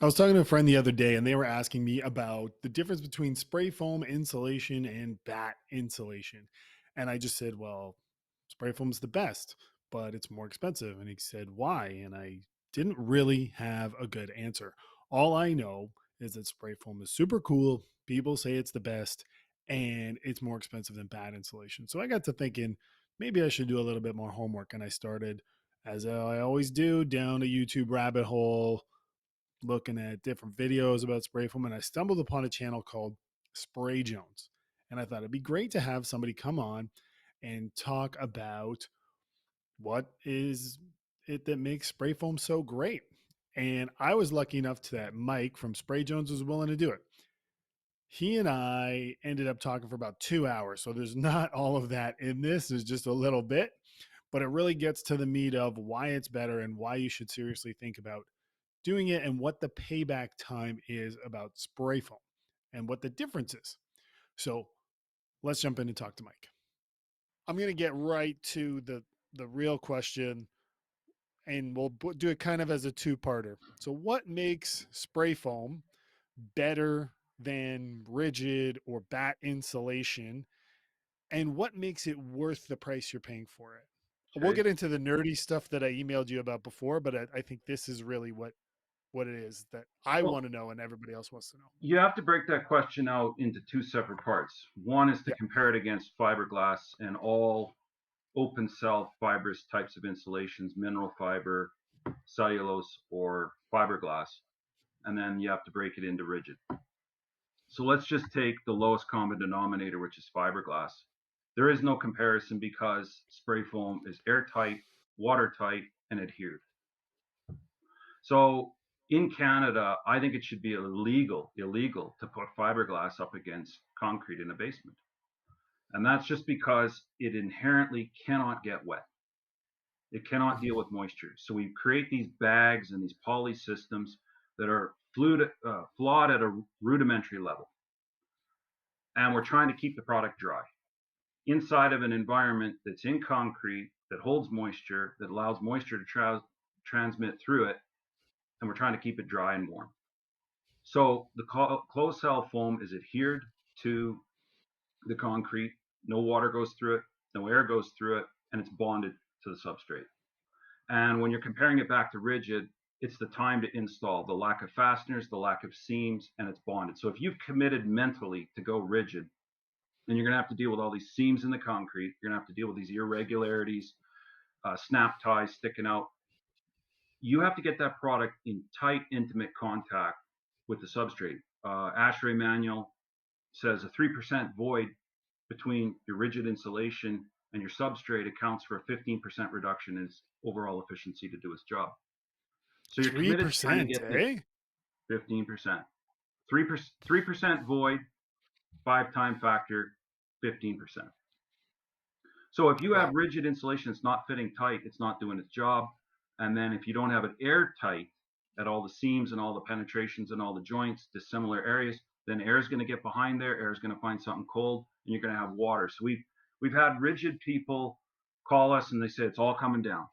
I was talking to a friend the other day and they were asking me about the difference between spray foam insulation and batt insulation. And I just said, well, spray foam's the best, but it's more expensive. And he said, why? And I didn't really have a good answer. All I know is that spray foam is super cool. People say it's the best and it's more expensive than batt insulation. So I got to thinking maybe I should do a little bit more homework. And I started, as I always do, down a YouTube rabbit hole looking at different videos about spray foam, and I stumbled upon a channel called Spray Jones. And I thought it'd be great to have somebody come on and talk about what is it that makes spray foam so great. And I was lucky enough to that Mike from Spray Jones was willing to do it. He and I ended up talking for about 2 hours. So there's not all of that in this, there's just a little bit, but it really gets to the meat of why it's better and why you should seriously think about doing it and what the payback time is about spray foam and what the difference is. So let's jump in and talk to Mike. I'm going to get right to the real question and we'll do it kind of as a two-parter. So what makes spray foam better than rigid or batt insulation, and what makes it worth the price you're paying for it? We'll Okay. get into the nerdy stuff that I emailed you about before, but I think this is really what it is that I Well, want to know and everybody else wants to know. you have to break that question out into two separate parts. One is to Yeah. compare it against fiberglass and all open cell fibrous types of insulations, mineral fiber, cellulose, or fiberglass. And then you have to break it into rigid. So let's just take the lowest common denominator, which is fiberglass. There is no comparison because spray foam is airtight, watertight, and adhered. So in Canada, I think it should be illegal to put fiberglass up against concrete in a basement. And that's just because it inherently cannot get wet. It cannot deal with moisture. So we create these bags and these poly systems that are flawed at a rudimentary level. And we're trying to keep the product dry inside of an environment that's in concrete, that holds moisture, that allows moisture to transmit through it. And we're trying to keep it dry and warm. So the closed cell foam is adhered to the concrete. No water goes through it, no air goes through it, and it's bonded to the substrate. And when you're comparing it back to rigid, it's the time to install, the lack of fasteners, the lack of seams, and it's bonded. So if you've committed mentally to go rigid, then you're going to have to deal with all these seams in the concrete. You're going to have to deal with these irregularities, snap ties sticking out. You have to get that product in tight, intimate contact with the substrate. ASHRAE manual says a 3% void between your rigid insulation and your substrate accounts for a 15% reduction in its overall efficiency to do its job. So you're committed to trying to 3%, get this eh? 15%. 3% void, 5-time factor, 15%. So if you have Wow. rigid insulation that's not fitting tight, it's not doing its job. And then if you don't have it airtight at all the seams and all the penetrations and all the joints, dissimilar areas, then air is going to get behind there. Air is going to find something cold, and you're going to have water. So we've had rigid people call us and they say it's all coming down.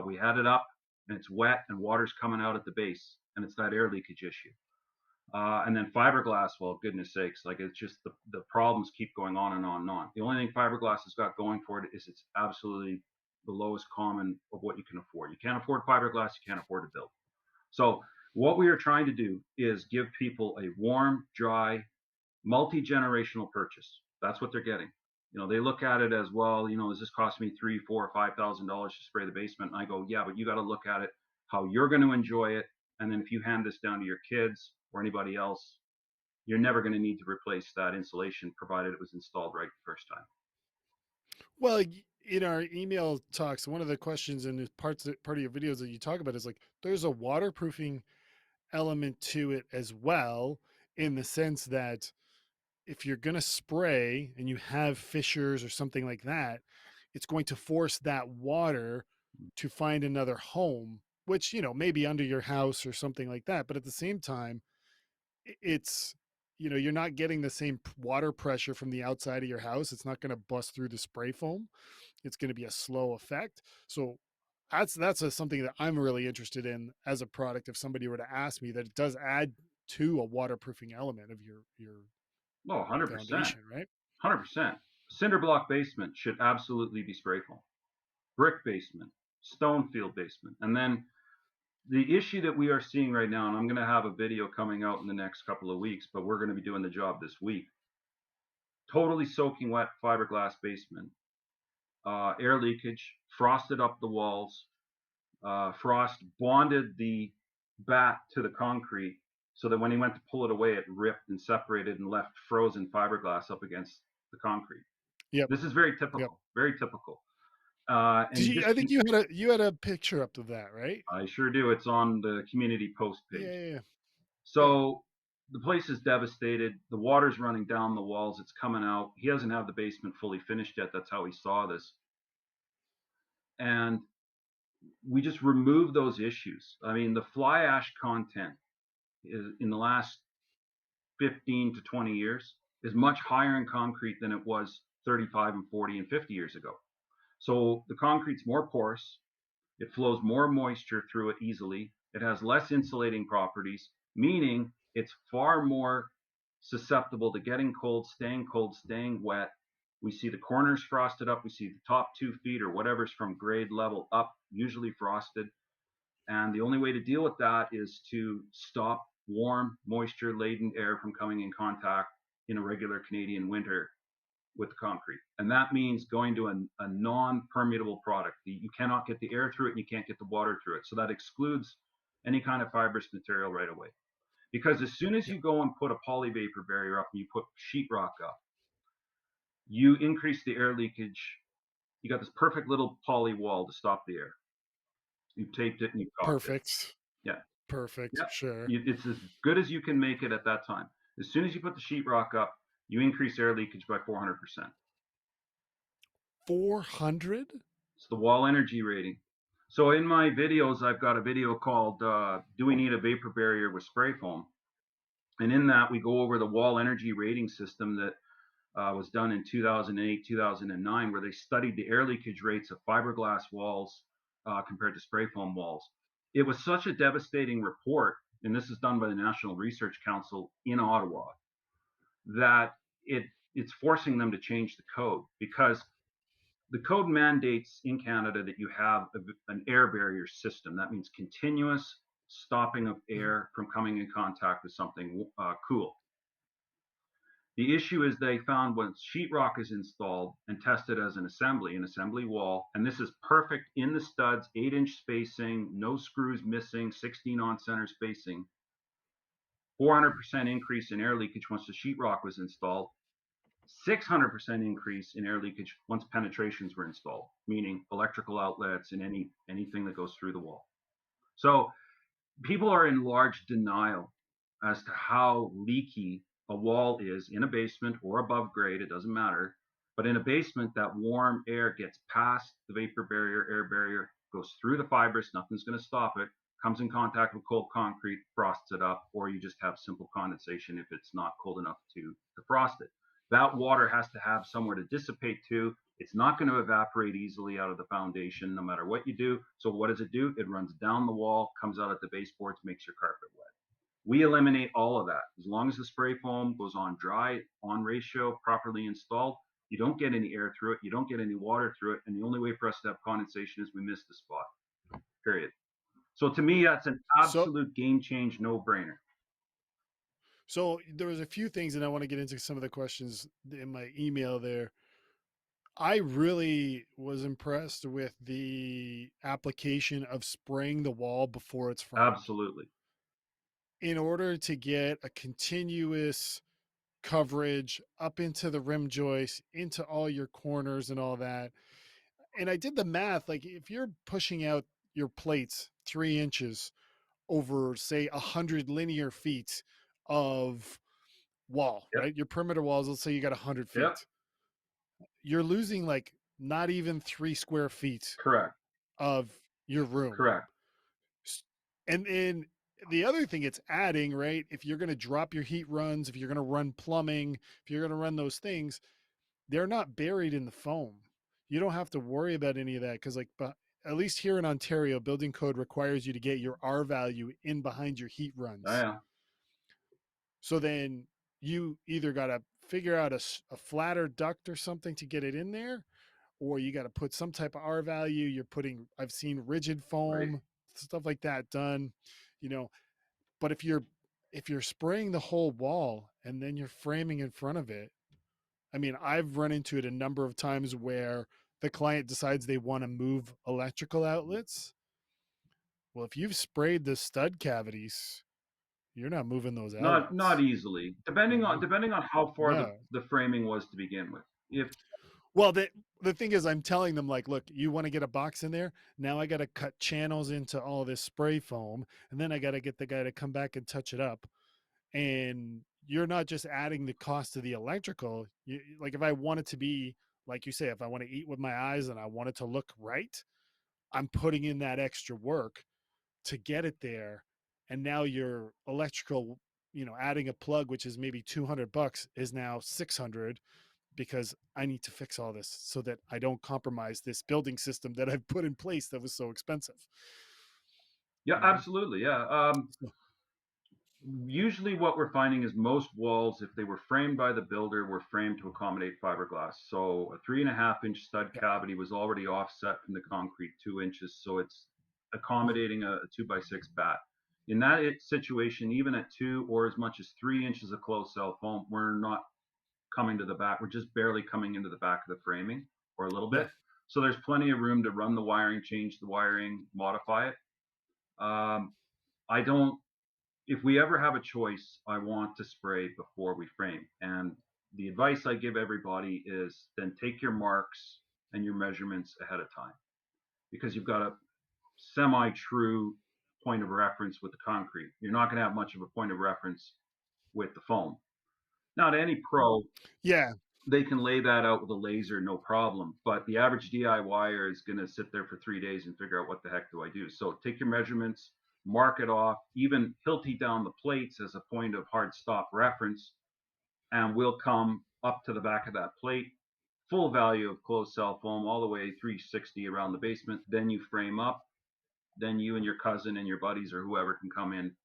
We had it up and it's wet and water's coming out at the base, and it's that air leakage issue. And then fiberglass, well, goodness sakes, like it's just the problems keep going on and on and on. The only thing fiberglass has got going for it is it's absolutely the lowest common of what you can afford. You can't afford fiberglass, you can't afford to build. So what we are trying to do is give people a warm, dry, multi-generational purchase. That's what they're getting. They look at it as, well, does this cost me $3, $4, $5,000 to spray the basement? And I go, yeah, but you got to look at it how you're going to enjoy it. And then if you hand this down to your kids or anybody else, you're never going to need to replace that insulation, provided it was installed right the first time. Well, in our email talks, one of the questions and part of your videos that you talk about is like there's a waterproofing element to it as well, in the sense that if you're going to spray and you have fissures or something like that, it's going to force that water to find another home, which, maybe under your house or something like that. But at the same time, it's, you're not getting the same water pressure from the outside of your house. It's not going to bust through the spray foam. It's going to be a slow effect. So something that I'm really interested in as a product. If somebody were to ask me, that it does add to a waterproofing element of your Oh, 100%. foundation, right? 100%. Cinder block basement should absolutely be spray foam. Brick basement, stone field basement. And then the issue that we are seeing right now, and I'm going to have a video coming out in the next couple of weeks, but we're going to be doing the job this week. Totally soaking wet fiberglass basement, air leakage, frosted up the walls, frost bonded the batt to the concrete so that when he went to pull it away, it ripped and separated and left frozen fiberglass up against the concrete. Yep. This is very Yep. typical, very typical. And Did you you, just I think keep, you had a picture up of that, right? I sure do. It's on the community post Yeah, page. yeah, yeah. Yeah. So the place is devastated. The water's running down the walls. It's coming out. He doesn't have the basement fully finished yet. That's how he saw this. And we just remove those issues. I mean, the fly ash content is, in the last 15 to 20 years, is much higher in concrete than it was 35 and 40 and 50 years ago. So the concrete's more porous. It flows more moisture through it easily. It has less insulating properties, meaning it's far more susceptible to getting cold, staying wet. We see the corners frosted up. We see the top 2 feet or whatever's from grade level up, usually frosted. And the only way to deal with that is to stop warm, moisture laden air from coming in contact in a regular Canadian winter with the concrete. And that means going to a non permeable product. You cannot get the air through it and you can't get the water through it. So that excludes any kind of fibrous material right away. Because as soon as Yep. you go and put a poly vapor barrier up and you put sheetrock up, you increase the air leakage. You got this perfect little poly wall to stop the air. You've taped it and you've caulked it. Perfect. Yeah. Perfect. Yeah. Sure. It's as good as you can make it at that time. As soon as you put the sheetrock up, you increase air leakage by 400%. 400? It's the wall energy rating. So in my videos, I've got a video called "Do We Need a Vapor Barrier with Spray Foam?" And in that, we go over the wall energy rating system that was done in 2008, 2009, where they studied the air leakage rates of fiberglass walls compared to spray foam walls. It was such a devastating report, and this is done by the National Research Council in Ottawa, that it's forcing them to change the code because the code mandates in Canada that you have an air barrier system. That means continuous stopping of Mhm. air from coming in contact with something cool. The issue is they found once sheetrock is installed and tested as an assembly wall, and this is perfect in the studs, 8-inch spacing, no screws missing, 16 on center spacing, 400% increase in air leakage once the sheetrock was installed, 600% increase in air leakage once penetrations were installed, meaning electrical outlets and anything that goes through the wall. So people are in large denial as to how leaky a wall is in a basement or above grade, it doesn't matter. But in a basement, that warm air gets past the vapor barrier, air barrier, goes through the fibrous, nothing's going to stop it, comes in contact with cold concrete, frosts it up, or you just have simple condensation if it's not cold enough to frost it. That water has to have somewhere to dissipate to. It's not going to evaporate easily out of the foundation no matter what you do. So what does it do? It runs down the wall, comes out at the baseboards, makes your carpet wet. We eliminate all of that. As long as the spray foam goes on dry, on ratio, properly installed, you don't get any air through it, you don't get any water through it, and the only way for us to have condensation is we miss the spot. Period. So to me, that's an So absolute game change, no brainer. so there was a few things, and I want to get into some of the questions in my email there. I really was impressed with the application of spraying the wall before it's framed Absolutely. in order to get a continuous coverage up into the rim joist, into all your corners and all that. And I did the math, like if you're pushing out your plates 3 inches over, say, 100 linear feet of wall, Yep. right? Your perimeter walls, let's say you got 100 Yep. feet. You're losing like not even 3 square feet Correct. of your room. Correct. And then the other thing it's adding, right? If you're going to drop your heat runs, if you're going to run plumbing, if you're going to run those things, they're not buried in the foam. You don't have to worry about any of that because, like, at least here in Ontario, building code requires you to get your R value in behind your heat Oh, runs. yeah. So then you either got to figure out a flatter duct or something to get it in there, or you got to put some type of R value. You're putting, I've seen rigid Right. foam, stuff like that done, you know. But if you're spraying the whole wall and then you're framing in front of it, I mean, I've run into it a number of times where the client decides they want to move electrical outlets. Well, if you've sprayed the stud cavities, you're not moving those Not outlets. easily. You know? Depending on how far No. the framing was to begin with. If Well, the thing is, I'm telling them like, look, you want to get a box in there. Now I got to cut channels into all this spray foam, and then I got to get the guy to come back and touch it up. And you're not just adding the cost of the electrical. Like if I want it to be like you say, if I want to eat with my eyes and I want it to look right, I'm putting in that extra work to get it there. And now your electrical, adding a plug, which is maybe $200, is now 600 because I need to fix all this so that I don't compromise this building system that I've put in place that was so expensive. Yeah, You know? absolutely. Yeah. So, Usually what we're finding is most walls, if they were framed by the builder, were framed to accommodate fiberglass. So a 3.5 inch stud yeah. cavity was already offset from the concrete 2 inches. So it's Mhm. accommodating a 2x6 batt. In that situation, even at 2 or as much as 3 inches of closed cell foam, we're not coming to the back. We're just barely coming into the back of the framing or a little Yeah. bit. So there's plenty of room to run the wiring, change the wiring, modify it. I don't If we ever have a choice, I want to spray before we frame. And the advice I give everybody is then take your marks and your measurements ahead of time because you've got a semi true point of reference with the concrete. You're not going to have much of a point of reference with the foam. Now, to any pro, Yeah. they can lay that out with a laser, no problem. But the average DIYer is going to sit there for 3 days and figure out what the heck do I do. So take your measurements, mark it off, even hilty down the plates as a point of hard stop reference, and we'll come up to the back of that plate, full value of closed cell foam all the way 360 around the basement. Then you frame up. Then you and your cousin and your buddies or whoever can come in,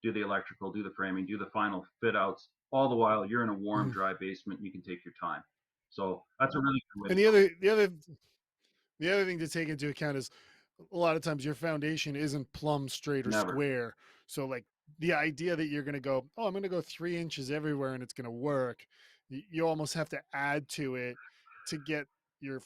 do the electrical, do the framing, do the final fit outs. All the while you're in a warm, Mhm. dry basement. You can take your time. So that's a really good way to And the other thing to take into account is a lot of times your foundation isn't plumb straight or never. square. So like the idea that you're going to go, oh, I'm going to go 3 inches everywhere and it's going to work. You almost have to add to it to get your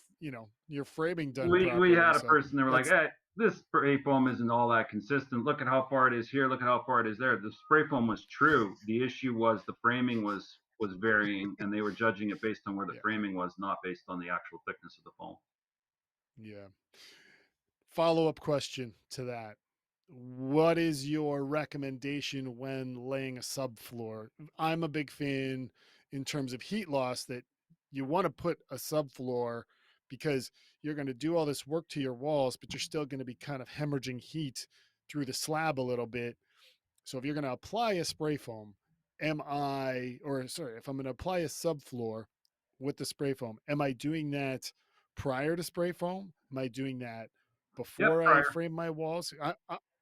framing done We properly. had a So person that were like, that's hey, this spray foam isn't all that consistent. Look at how far it is here. Look at how far it is there. The spray foam was true. The issue was the framing was varying, and they were judging it based on where the yeah, framing was, not based on the actual thickness of the foam. yeah. Follow-up question to that. What is your recommendation when laying a subfloor? I'm a big fan in terms of heat loss that you want to put a subfloor because you're going to do all this work to your walls, but you're still going to be kind of hemorrhaging heat through the slab a little bit. So if you're going to apply a spray foam, if I'm going to apply a subfloor with the spray foam, am I doing that prior to spray foam? Am I doing that Yep, before I prior. frame my walls?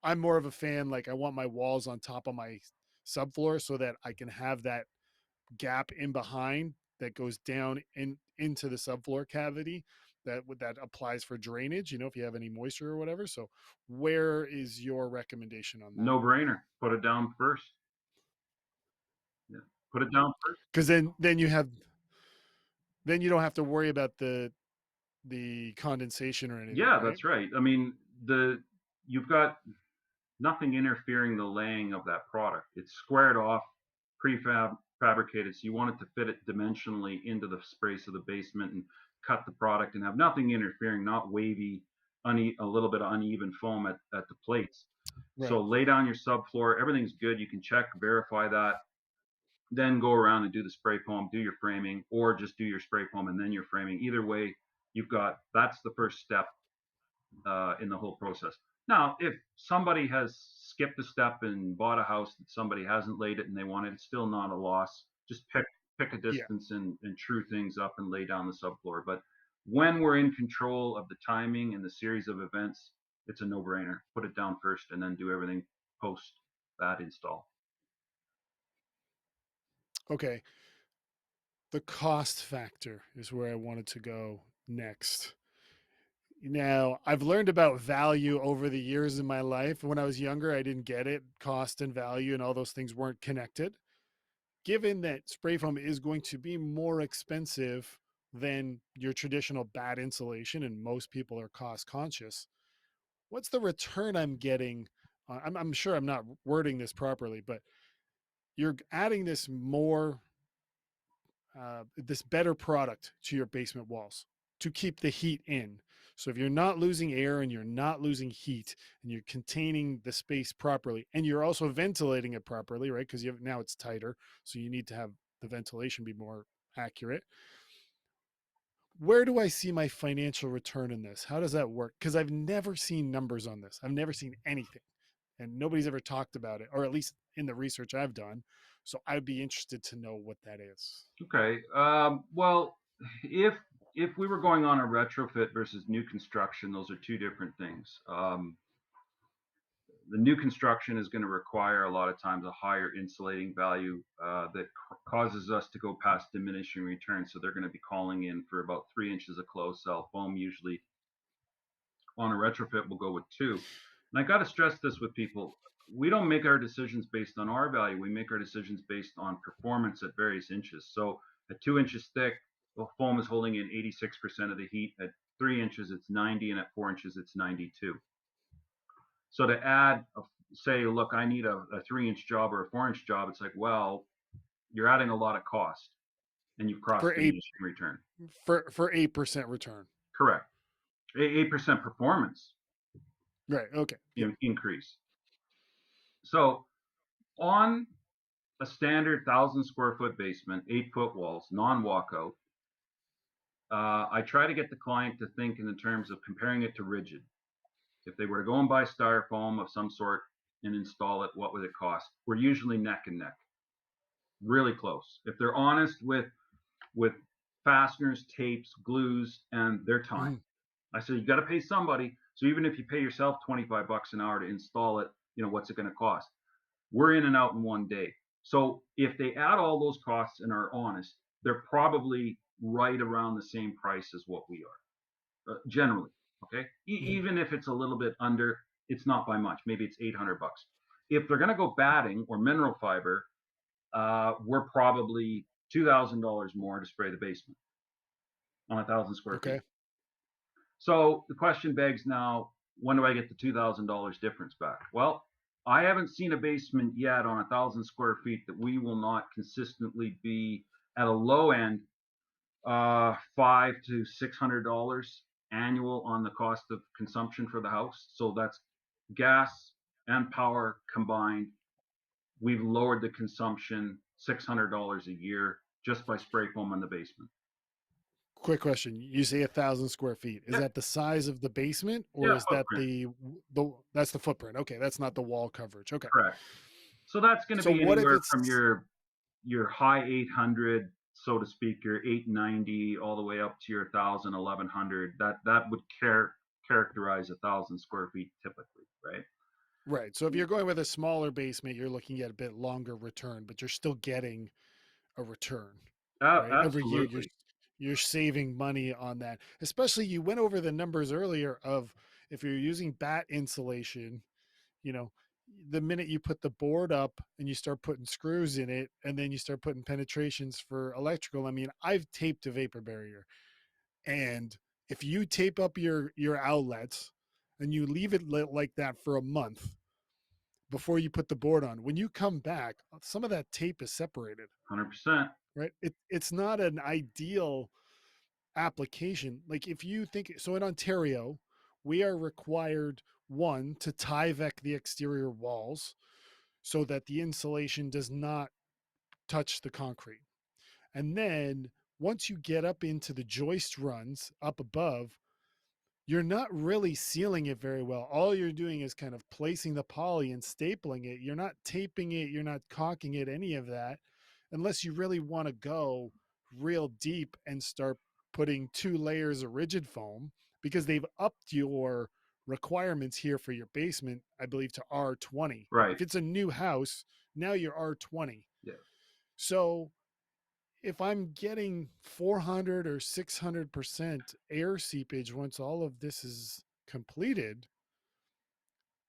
I'm more of a fan. Like I want my walls on top of my subfloor so that I can have that gap in behind that goes down into the subfloor cavity that applies for drainage. If you have any moisture or whatever. So where is your recommendation on that? No brainer. Put it down first. Yeah. Put it down first. Because then you don't have to worry about the condensation or anything, Yeah, right? that's right. I mean, the you've got nothing interfering the laying of that product. It's squared off, fabricated, so you want it to fit it dimensionally into the space of the basement and cut the product and have nothing interfering, not wavy, a little bit of uneven foam at the plates. Right. So lay down your subfloor, everything's good. You can check, verify that, then go around and do the spray foam, do your framing, or just do your spray foam and then your framing. Either way, that's the first step in the whole process. Now, if somebody has skipped a step and bought a house that somebody hasn't laid it and they want it, it's still not a loss. Just pick a Yeah. distance and true things up and lay down the subfloor. But When we're in control of the timing and the series of events, it's a no-brainer. Put it down first and then do everything post that install. Okay. The cost factor is where I wanted to go next. Now, I've learned about value over the years in my life. When I was younger, I didn't get it. Cost and value and all those things weren't connected. Given that spray foam is going to be more expensive than your traditional batt insulation, and most people are cost conscious, what's the return I'm getting? I'm sure I'm not wording this properly, but you're adding this better product to your basement walls to keep the heat in. So if you're not losing air and you're not losing heat and you're containing the space properly and you're also ventilating it properly, right? Because now it's tighter, so you need to have the ventilation be more accurate. Where do I see my financial return in this? How does that work? Because I've never seen numbers on this. I've never seen anything, and nobody's ever talked about it, or at least in the research I've done. So I'd be interested to know what that is. Okay. Well, if if we were going on a retrofit versus new construction, those are two different things. The new construction is going to require a lot of times a higher insulating value that causes us to go past diminishing returns. So they're going to be calling in for about 3 inches of closed cell foam. Usually on a retrofit, we'll go with two. And I got to stress this with people. We don't make our decisions based on R value. We make our decisions based on performance at various inches. So at 2 inches thick, the foam is holding in 86% of the heat. At 3 inches, it's 90, and at 4 inches, it's 92. So to add, say, look, I need a 3 inch job or a 4 inch job, it's like, well, you're adding a lot of cost and you've crossed For eight diminishing return. for 8% return. Correct. 8% performance Right. Okay. Yeah. increase. So on a standard 1,000 square foot basement, 8 foot walls, non walkout, I try to get the client to think in the terms of comparing it to rigid. If they were to go and buy styrofoam of some sort and install it, what would it cost? We're usually neck and neck, really close. If they're honest with fasteners, tapes, glues, and their time, Mm-hmm. I said you got to pay somebody. So even if you pay yourself $25 an hour to install it, what's it going to cost? We're in and out in one day. So if they add all those costs and are honest, they're probably right around the same price as what we are, generally. Okay, Mm-hmm. even if it's a little bit under, it's not by much. Maybe it's $800. If they're going to go batting or mineral fiber, we're probably $2,000 more to spray the basement on 1,000 square feet. Okay. So the question begs now, when do I get the $2,000 difference back? Well, I haven't seen a basement yet on 1,000 square feet that we will not consistently be at a low end, $500 to $600 annual on the cost of consumption for the house. So that's gas and power combined. We've lowered the consumption $600 a year just by spray foam in the basement. Quick question. You say 1,000 square feet. Is Yeah, that the size of the basement or yeah, is that footprint. the that's the footprint? Okay. That's not the wall coverage. Okay. Correct. So that's going to So be what if anywhere from it's your high 800, so to speak, your 890, all the way up to your 1,000, 1,100. That would characterize 1,000 square feet typically, right? right? So if you're going with a smaller basement, you're looking at a bit longer return, but you're still getting a return, right? Every year Absolutely. you're saving money on that. Especially you went over the numbers earlier of if you're using batt insulation, you know, the minute you put the board up and you start putting screws in it and then you start putting penetrations for electrical. I mean, I've taped a vapor barrier, and if you tape up your outlets and you leave it like that for a month before you put the board on, when you come back, some of that tape is separated, 100%. right? It's not an ideal application. Like if you think so, in Ontario, we are required, one, to Tyvek the exterior walls so that the insulation does not touch the concrete. And then once you get up into the joist runs up above, you're not really sealing it very well. All you're doing is kind of placing the poly and stapling it. You're not taping it, you're not caulking it, any of that, unless you really want to go real deep and start putting 2 layers of rigid foam because they've upped your requirements here for your basement, I believe, to R20. Right. If it's a new house, now you're R20. Yeah. So if I'm getting 400 or 600% air seepage once all of this is completed,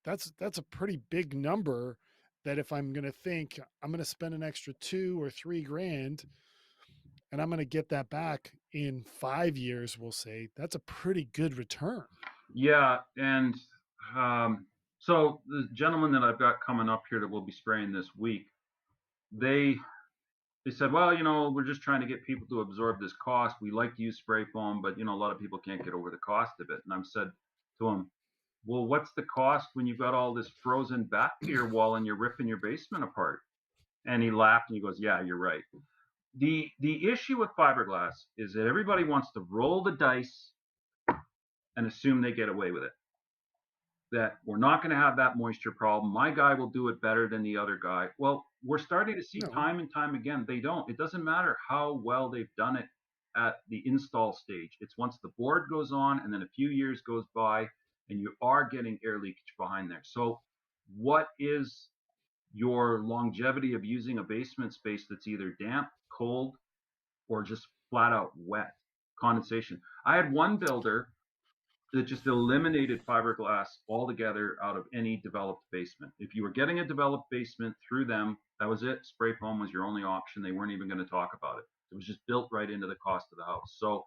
that's a pretty big number. That if I'm going to think I'm going to spend an extra 2 or 3 grand and I'm going to get that back in 5 years, we'll say that's a pretty good return. Yeah, and um, so the gentleman that I've got coming up here that will be spraying this week, they they said, well, we're just trying to get people to absorb this cost. We like to use spray foam, but a lot of people can't get over the cost of it. And I've said to him, well, what's the cost when you've got all this frozen batt to your wall and you're ripping your basement apart? And he laughed and he goes, yeah, you're right. The issue with fiberglass is that everybody wants to roll the dice and assume they get away with it. That we're not going to have that moisture problem. My guy will do it better than the other guy. Well, we're starting to see No. time and time again they don't. It doesn't matter how well they've done it at the install stage. It's once the board goes on and then a few years goes by and you are getting air leakage behind there. So what is your longevity of using a basement space that's either damp, cold, or just flat out wet? Condensation. I had one builder that just eliminated fiberglass altogether out of any developed basement. If you were getting a developed basement through them, that was it. Spray foam was your only option. They weren't even going to talk about it. It was just built right into the cost of the house. So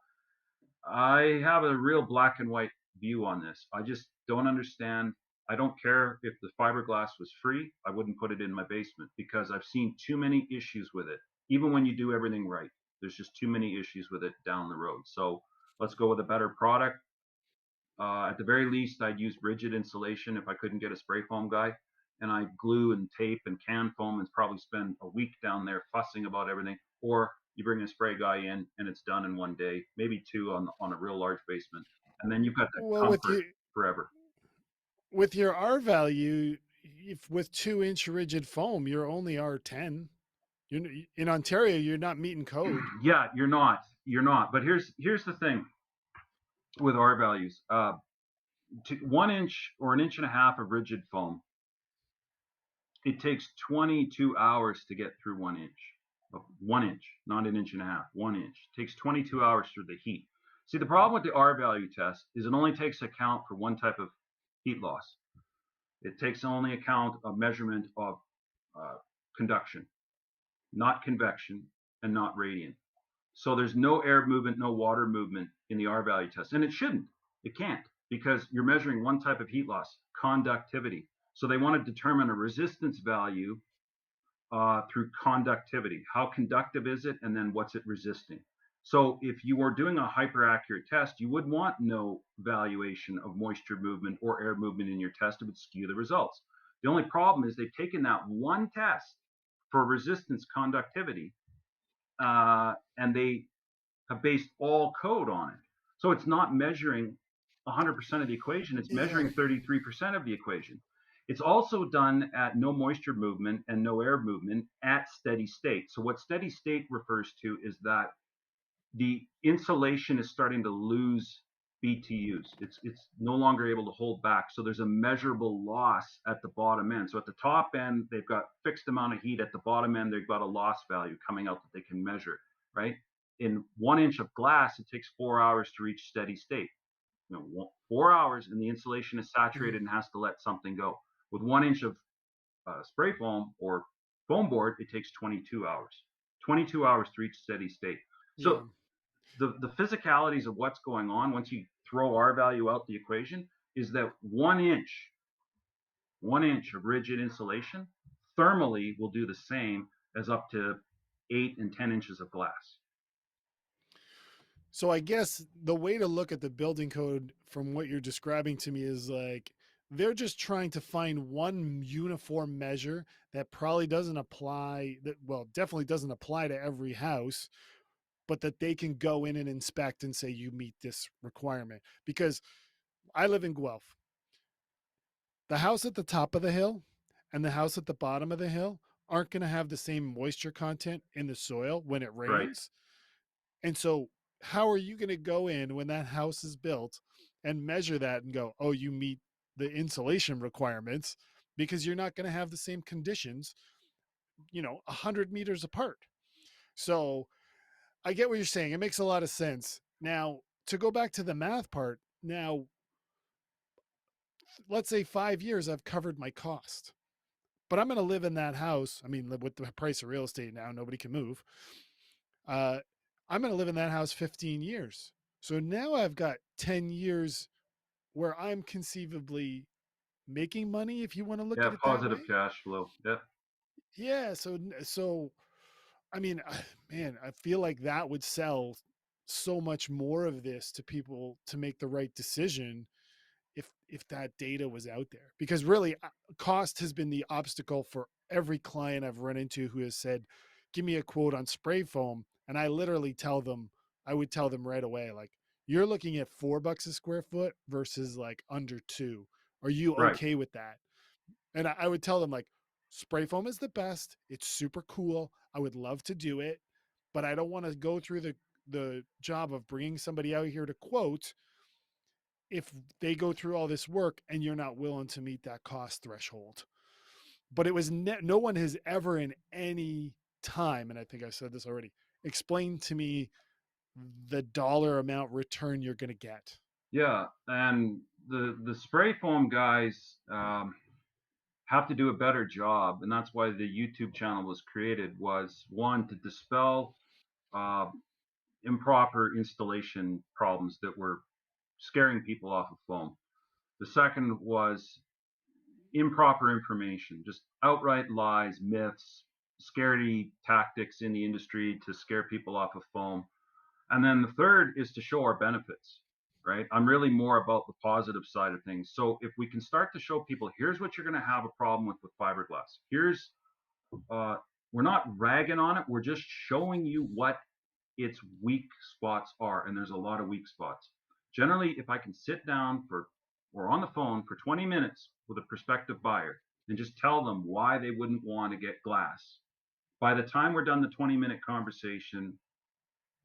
I have a real black and white view on this. I just don't understand. I don't care if the fiberglass was free. I wouldn't put it in my basement because I've seen too many issues with it. Even when you do everything right, there's just too many issues with it down the road. So let's go with a better product. At the very least, I'd use rigid insulation if I couldn't get a spray foam guy. And I'd glue and tape and can foam and probably spend a week down there fussing about everything. Or you bring a spray guy in and it's done in one day, maybe two on a real large basement. And then you've got that Well, comfort forever. with your R value, if with 2 inch rigid foam, you're only R10. You're in Ontario, you're not meeting code. Yeah, you're not. You're not. But here's the thing with R values. 1 inch or an inch and a half of rigid foam, it takes 22 hours to get through 1 inch. 1 inch, not an inch and a half, 1 inch. It takes 22 hours through the heat. See, the problem with the R value test is it only takes account for one type of heat loss. It takes only account of measurement of uh, conduction, not convection, and not radiant. So there's no air movement, no water movement in the R value test. And it shouldn't. It can't because you're measuring one type of heat loss, conductivity. So they want to determine a resistance value through conductivity. How conductive is it? And then what's it resisting? So if you are doing a hyper accurate test, you would want no valuation of moisture movement or air movement in your test. It would skew the results. The only problem is they've taken that one test for resistance conductivity and they have based all code on it. So it's not measuring 100% of the equation, it's Yeah. measuring 33% of the equation. It's also done at no moisture movement and no air movement at steady state. So what steady state refers to is that the insulation is starting to lose BTUs. It's no longer able to hold back. So there's a measurable loss at the bottom end. So at the top end, they've got fixed amount of heat. At the bottom end, they've got a loss value coming out that they can measure, right? In 1 inch of glass, it takes 4 hours to reach steady state. 4 hours and the insulation is Mhm. saturated and has to let something go. With 1 inch of spray foam or foam board, it takes 22 hours. 22 hours to reach steady state. Yeah. So the physicalities of what's going on once you throw R value out the equation is that 1 inch of rigid insulation thermally will do the same as up to 8 and 10 inches of glass. So I guess the way to look at the building code from what you're describing to me is like they're just trying to find one uniform measure that probably doesn't apply that well, definitely doesn't apply to every house, but that they can go in and inspect and say you meet this requirement. Because I live in Guelph. The house at the top of the hill and the house at the bottom of the hill aren't going to have the same moisture content in the soil when it Right. rains. And so how are you going to go in when that house is built and measure that and go, oh, you meet the insulation requirements, because you're not going to have the same conditions, 100 meters apart. So I get what you're saying. It makes a lot of sense. Now, to go back to the math part, now, let's say 5 years, I've covered my cost, but I'm going to live in that house. I mean, with the price of real estate now, nobody can move. Uh, I'm going to live in that house 15 years. So now I've got 10 years where I'm conceivably making money, if you want to look Yeah, at it that positive way. cash flow. Yeah. Yeah. So, I mean, man, I feel like that would sell so much more of this to people to make the right decision if that data was out there, because really cost has been the obstacle for every client I've run into who has said, give me a quote on spray foam, and I would tell them right away, like, you're looking at $4 a square foot versus like under two. Are you Right. okay with that? And I would tell them, like, spray foam is the best, it's super cool, I would love to do it, but I don't want to go through the job of bringing somebody out here to quote if they go through all this work and you're not willing to meet that cost threshold. But it was no one has ever in any time, and I think I said this already, explained to me the dollar amount return you're going to get. Yeah, and the spray foam guys have to do a better job, and that's why the YouTube channel was created. Was one to dispel uh, improper installation problems that were scaring people off of foam. The second was improper information, just outright lies, myths, scaredy tactics in the industry to scare people off of foam. And then the third is to show our benefits, right? I'm really more about the positive side of things. So if we can start to show people, here's what you're going to have a problem with fiberglass. Here's, uh, we're not ragging on it. We're just showing you what its weak spots are. And there's a lot of weak spots. Generally, if I can sit down for or on the phone for 20 minutes with a prospective buyer and just tell them why they wouldn't want to get glass, by the time we're done the 20-minute conversation,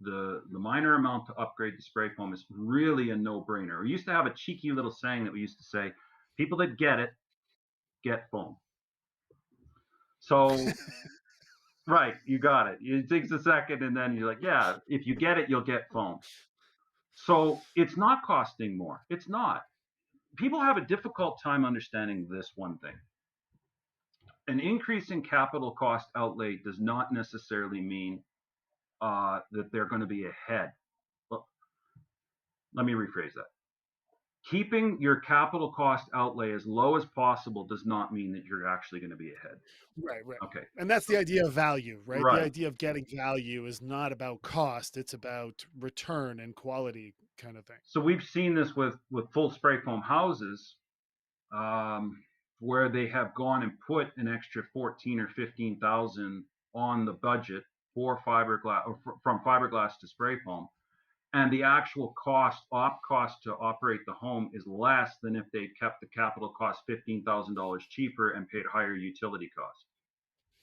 the minor amount to upgrade to spray foam is really a no-brainer. We used to have a cheeky little saying that we used to say, people that get it get foam. So right, you got it. It takes a second and then you're like, yeah, if you get it, you'll get foam. So it's not costing more. It's not. People have a difficult time understanding this one thing. An increase in capital cost outlay does not necessarily mean that they're going to be ahead. Well, let me rephrase that. Keeping your capital cost outlay as low as possible does not mean that you're actually going to be ahead. Right, right. Okay. And that's the idea of value, right? The Right. idea of getting value is not about cost, it's about return and quality kind of thing. So we've seen this with full spray foam houses, um, where they have gone and put an extra 14 or 15,000 on the budget for fiberglass or from fiberglass to spray foam, and the actual cost to operate the home is less than if they'd kept the capital cost $15,000 cheaper and paid higher utility costs,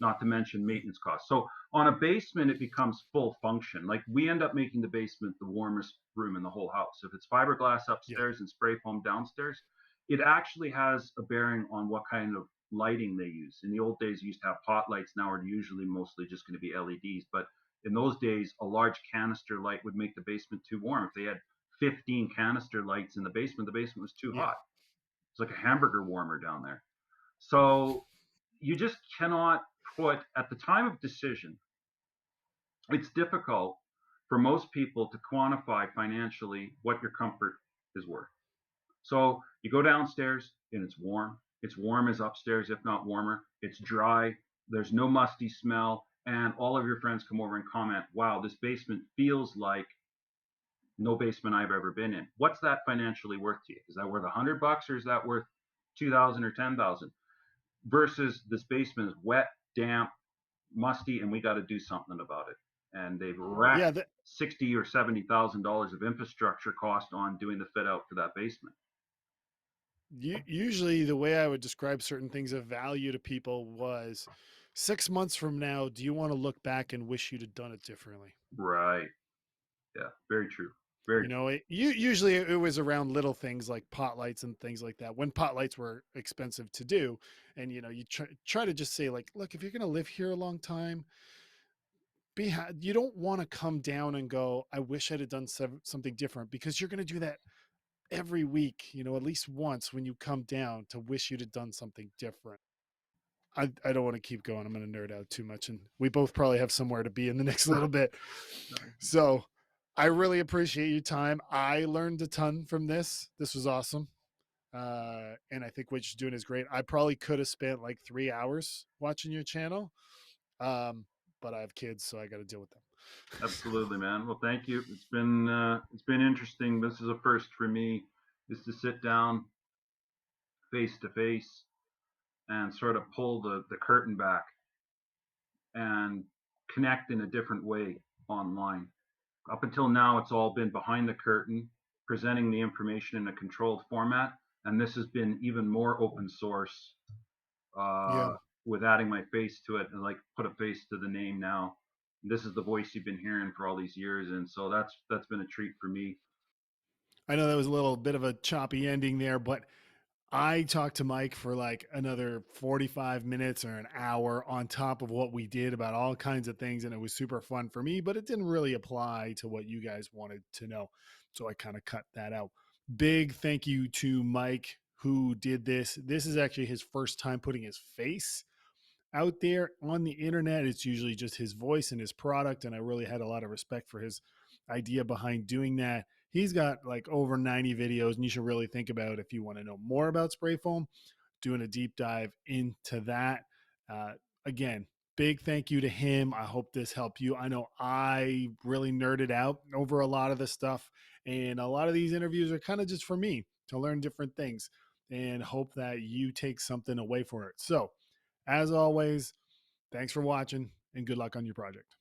not to mention maintenance costs. So on a basement, it becomes full function. Like we end up making the basement the warmest room in the whole house. If it's fiberglass Yeah. upstairs and spray foam downstairs, it actually has a bearing on what kind of lighting they use. In the old days, you used to have pot lights. Now are usually mostly just going to be LEDs. But in those days, a large canister light would make the basement too warm. If they had 15 canister lights in the basement was too Yeah. hot. It's like a hamburger warmer down there. So you just cannot put, at the time of decision, it's difficult for most people to quantify financially what your comfort is worth. So you go downstairs and it's warm. It's warm as upstairs, if not warmer. It's dry. There's no musty smell. And all of your friends come over and comment, wow, this basement feels like no basement I've ever been in. What's that financially worth to you? Is that worth $100 or is that worth 2,000 or 10,000? Versus this basement is wet, damp, musty, and we got to do something about it. And they've racked Yeah, 60 or $70,000 of infrastructure cost on doing the fit out for that basement. usually the way I would describe certain things of value to people was 6 months from now, do you want to look back and wish you'd have done it differently? Right. Yeah, very true. Very You true. know, usually it was around little things like pot lights and things like that. When pot lights were expensive to do, and you know, you try to just say like, look, if you're going to live here a long time, you don't want to come down and go, I wish I'd have done something different, because you're going to do that every week. You know, at least once when you come down to wish you'd have done something different. I don't want to keep going. I'm going to nerd out too much, and we both probably have somewhere to be in the next little bit. So I really appreciate your time. I learned a ton from this. This was awesome. And I think what you're doing is great. I probably could have spent like 3 hours watching your channel, um, but I have kids, so I got to deal with them. Absolutely, man. Well, thank you. It's been interesting. This is a first for me, is to sit down face to face and sort of pull the curtain back and connect in a different way online. Up until now, it's all been behind the curtain, presenting the information in a controlled format, and this has been even more open source, Yeah, uh, with adding my face to it and like put a face to the name now. This is the voice you've been hearing for all these years, and so that's been a treat for me. I know that was a little bit of a choppy ending there, but I talked to Mike for like another 45 minutes or an hour on top of what we did about all kinds of things. And it was super fun for me, but it didn't really apply to what you guys wanted to know. So I kind of cut that out. Big thank you to Mike who did this. This is actually his first time putting his face out there on the internet. It's usually just his voice and his product. And I really had a lot of respect for his idea behind doing that. He's got like over 90 videos, and you should really think about, if you want to know more about spray foam, doing a deep dive into that. Uh, Again, big thank you to him. I hope this helped you. I know I really nerded out over a lot of the stuff, and a lot of these interviews are kind of just for me to learn different things and hope that you take something away for it. So, as always, thanks for watching and good luck on your project.